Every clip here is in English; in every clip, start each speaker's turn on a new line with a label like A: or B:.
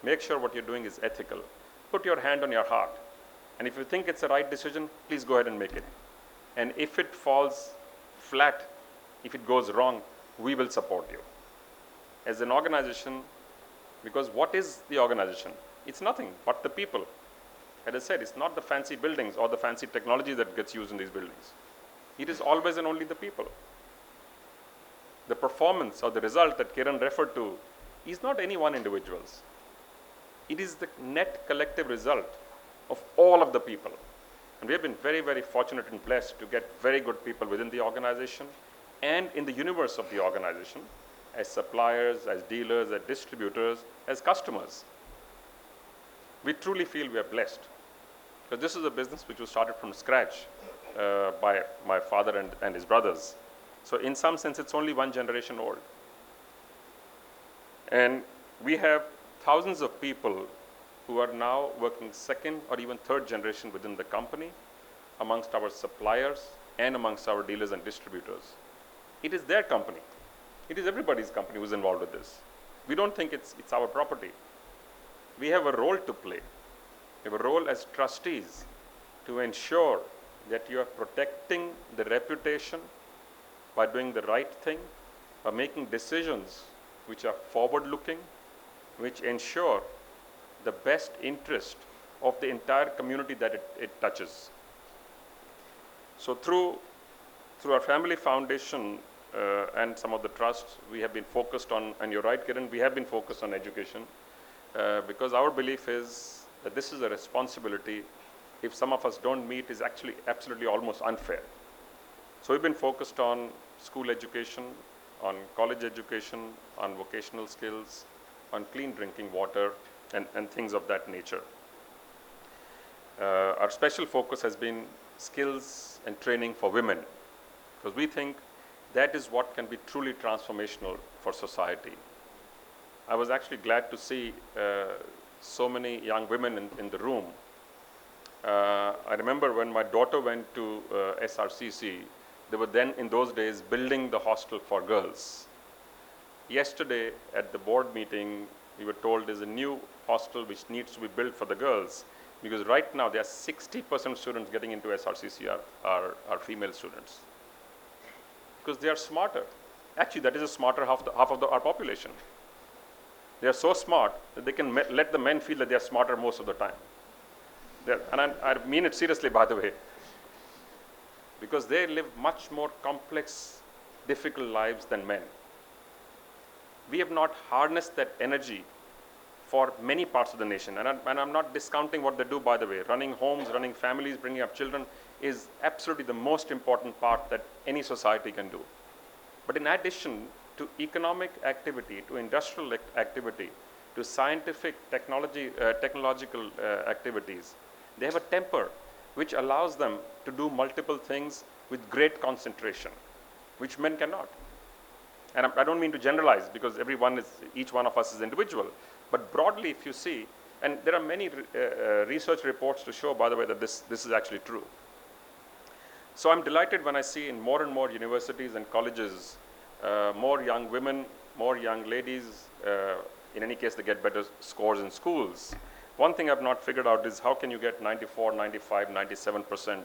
A: Make sure what you're doing is ethical. Put your hand on your heart. And if you think it's the right decision, please go ahead and make it. And if it falls flat, if it goes wrong, we will support you. As an organization, because what is the organization? It's nothing but the people. As I said, it's not the fancy buildings or the fancy technology that gets used in these buildings. It is always and only the people. The performance or the result that Kiran referred to is not any one individual's. It is the net collective result of all of the people. And we have been very, very fortunate and blessed to get very good people within the organization and in the universe of the organization as suppliers, as dealers, as distributors, as customers. We truly feel we are blessed because this is a business which was started from scratch by my father and his brothers. So in some sense, it's only one generation old. And we have thousands of people who are now working second or even third generation within the company, amongst our suppliers and amongst our dealers and distributors. It is their company. It is everybody's company who's involved with this. We don't think it's our property. We have a role to play. We have a role as trustees to ensure that you are protecting the reputation by doing the right thing, by making decisions which are forward-looking, which ensure the best interest of the entire community that it touches. So through our family foundation and some of the trusts, we have been focused on, and you're right, Kiran, we have been focused on education because our belief is that this is a responsibility. If some of us don't meet, is actually absolutely almost unfair. So we've been focused on school education, on college education, on vocational skills, on clean drinking water, and things of that nature. Our special focus has been skills and training for women, because we think that is what can be truly transformational for society. I was actually glad to see so many young women in the room. I remember when my daughter went to SRCC, they were then in those days building the hostel for girls. Yesterday at the board meeting, we were told there's a new hostel which needs to be built for the girls, because right now there are 60% students getting into SRCC are female students, because they are smarter. Actually, that is a smarter half of our population. They are so smart that they can let the men feel that they are smarter most of the time. And I mean it seriously, by the way, because they live much more complex, difficult lives than men. We have not harnessed that energy for many parts of the nation. And I'm not discounting what they do, by the way. Running homes, running families, bringing up children is absolutely the most important part that any society can do. But in addition to economic activity, to industrial activity, to scientific technological activities, they have a temper which allows them to do multiple things with great concentration, which men cannot. And I don't mean to generalize, because each one of us is individual. But broadly, if you see, and there are many research reports to show, by the way, that this is actually true. So I'm delighted when I see in more and more universities and colleges, more young women, more young ladies. In any case, they get better scores in schools. One thing I've not figured out is how can you get 94, 95, 97%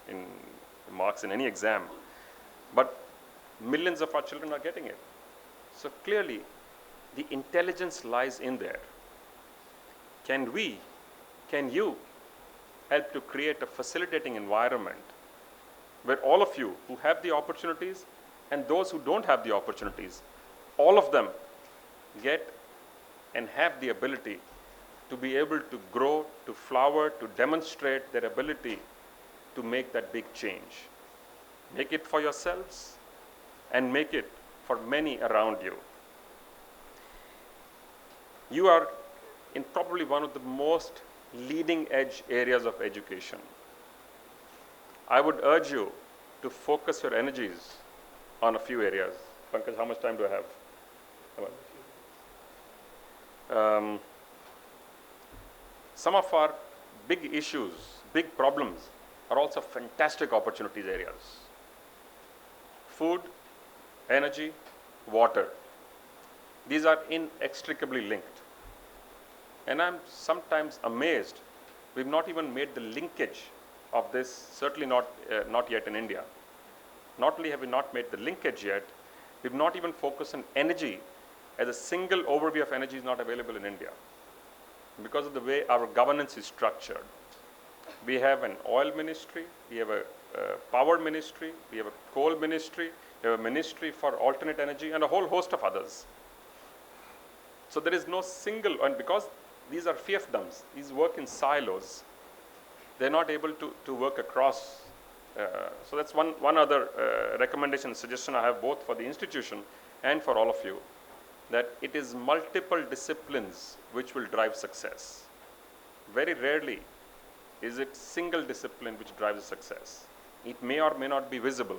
A: in marks in any exam, but millions of our children are getting it. So clearly, the intelligence lies in there. Can you help to create a facilitating environment where all of you who have the opportunities and those who don't have the opportunities, all of them get and have the ability to be able to grow, to flower, to demonstrate their ability to make that big change. Make it for yourselves and make it for many around you. You are in probably one of the most leading edge areas of education. I would urge you to focus your energies on a few areas. Pankaj, how much time do I have? Some of our big issues, big problems, are also fantastic opportunities areas. Food, energy, water. These are inextricably linked. And I'm sometimes amazed we've not even made the linkage of this, certainly not yet in India. Not only have we not made the linkage yet, we've not even focused on energy, as a single overview of energy is not available in India because of the way our governance is structured. We have an oil ministry, we have a power ministry, we have a coal ministry, we have a ministry for alternate energy, and a whole host of others. So there is no single, and because these are fiefdoms, these work in silos, they're not able to work across. So that's one other recommendation, suggestion I have both for the institution and for all of you, that it is multiple disciplines which will drive success. Very rarely is it single discipline which drives success. It may or may not be visible,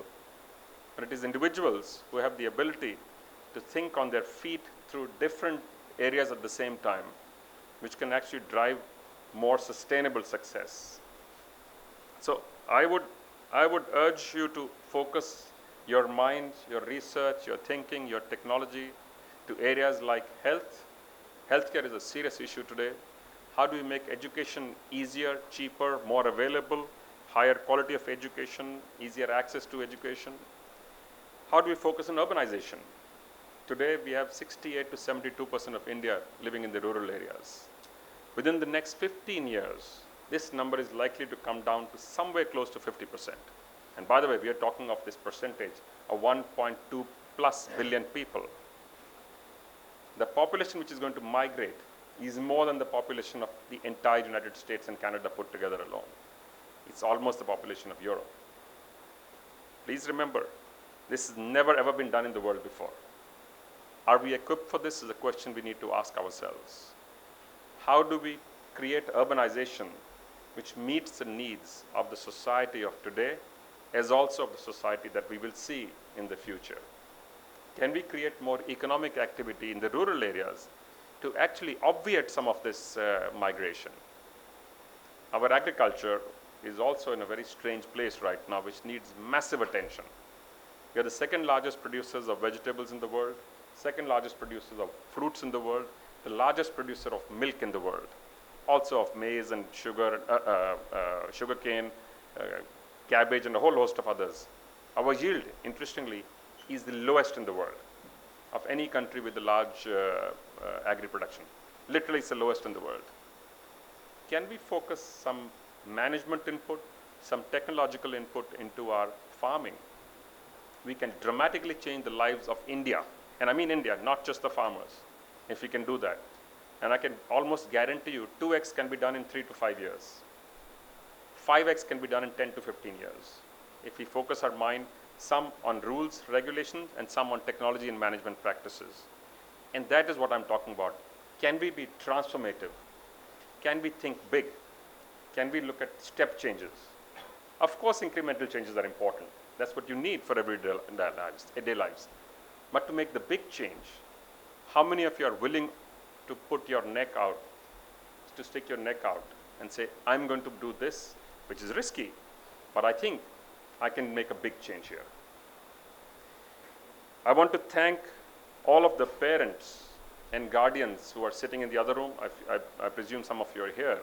A: but it is individuals who have the ability to think on their feet through different areas at the same time, which can actually drive more sustainable success. So I would urge you to focus your mind, your research, your thinking, your technology to areas like health. Healthcare is a serious issue today. How do we make education easier, cheaper, more available, higher quality of education, easier access to education? How do we focus on urbanization? Today we have 68 to 72% of India living in the rural areas. Within the next 15 years, this number is likely to come down to somewhere close to 50%. And by the way, we are talking of this percentage of 1.2 plus billion people. The population which is going to migrate is more than the population of the entire United States and Canada put together alone. It's almost the population of Europe. Please remember, this has never ever been done in the world before. Are we equipped for this is a question we need to ask ourselves. How do we create urbanization which meets the needs of the society of today as also of the society that we will see in the future? Can we create more economic activity in the rural areas to actually obviate some of this migration? Our agriculture is also in a very strange place right now, which needs massive attention. We are the second largest producers of vegetables in the world, second largest producers of fruits in the world, the largest producer of milk in the world, also of maize and sugar, sugarcane, cabbage, and a whole host of others. Our yield, interestingly, is the lowest in the world of any country with a large agri-production. Literally, it's the lowest in the world. Can we focus some management input, some technological input into our farming? We can dramatically change the lives of India, and I mean India, not just the farmers, if we can do that. And I can almost guarantee you 2x can be done in 3 to 5 years. 5x can be done in 10 to 15 years. If we focus our mind some on rules, regulations, and some on technology and management practices. And that is what I'm talking about. Can we be transformative? Can we think big? Can we look at step changes? Of course, incremental changes are important. That's what you need for everyday lives. But to make the big change, how many of you are willing to put your neck out, to stick your neck out and say, I'm going to do this, which is risky, but I think I can make a big change here. I want to thank all of the parents and guardians who are sitting in the other room. I presume some of you are here,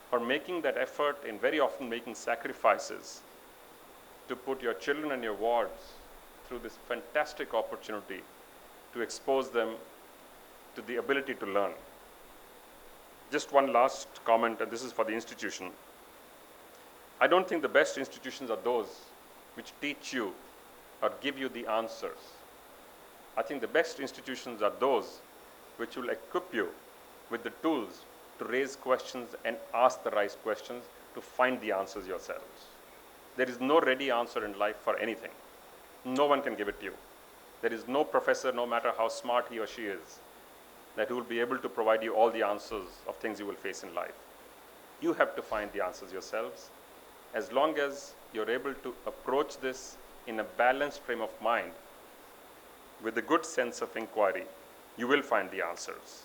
A: for making that effort and very often making sacrifices to put your children and your wards through this fantastic opportunity to expose them to the ability to learn. Just one last comment, and this is for the institution. I don't think the best institutions are those which teach you or give you the answers. I think the best institutions are those which will equip you with the tools to raise questions and ask the right questions to find the answers yourselves. There is no ready answer in life for anything. No one can give it to you. There is no professor, no matter how smart he or she is, that will be able to provide you all the answers of things you will face in life. You have to find the answers yourselves. As long as you're able to approach this in a balanced frame of mind, with a good sense of inquiry, you will find the answers.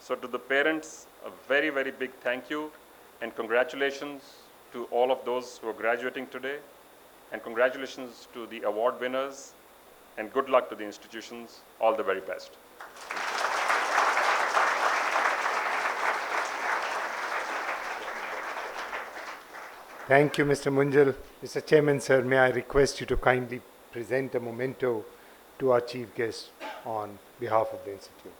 A: So to the parents, a very, very big thank you and congratulations to all of those who are graduating today, and congratulations to the award winners, and good luck to the institutions. All the very best.
B: Thank you, Mr. Munjal. Mr. Chairman, sir, may I request you to kindly present a memento to our chief guest on behalf of the Institute.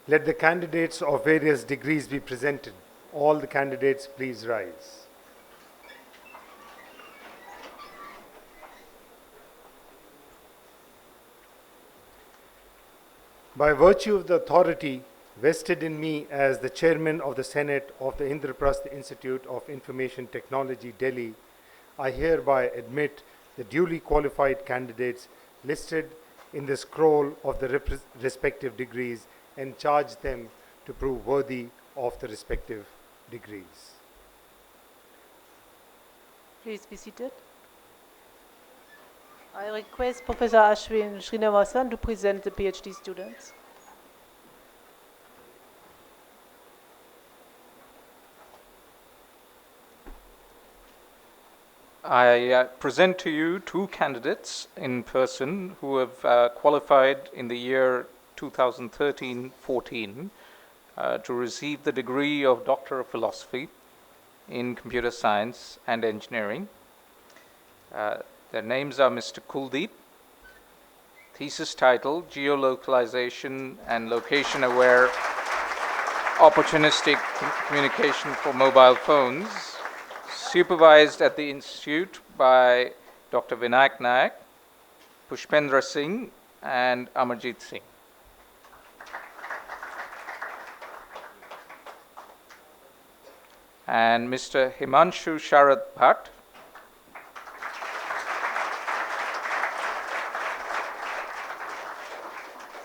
B: Let the candidates of various degrees be presented. All the candidates, please rise. By virtue of the authority vested in me as the chairman of the Senate of the Indraprastha Institute of Information Technology, Delhi, I hereby admit the duly qualified candidates listed in the scroll of the respective degrees and charge them to prove worthy of the respective degrees.
C: Please be seated. I request Professor Ashwin Srinivasan to present the PhD students.
D: I present to you two candidates in person who have qualified in the year 2013-14 to receive the degree of Doctor of Philosophy in Computer Science and Engineering. Their names are Mr. Kuldeep, thesis title, Geolocalization and Location-Aware Opportunistic Communication for Mobile Phones, supervised at the Institute by Dr. Vinayak Nayak, Pushpendra Singh, and Amarjit Singh. And Mr. Himanshu Sharad Bhatt,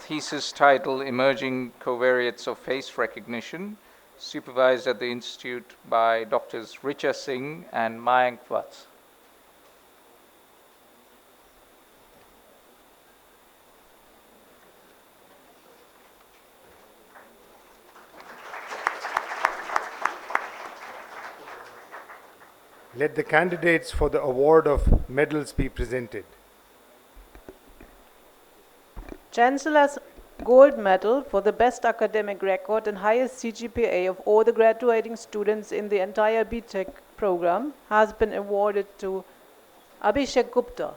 D: thesis title, Emerging Covariates of Face Recognition, supervised at the Institute by Drs. Richa Singh and Mayank Vats.
B: Let the candidates for the award of medals be presented.
C: Chancellor's Gold Medal for the best academic record and highest CGPA of all the graduating students in the entire BTech program has been awarded to Abhishek Gupta.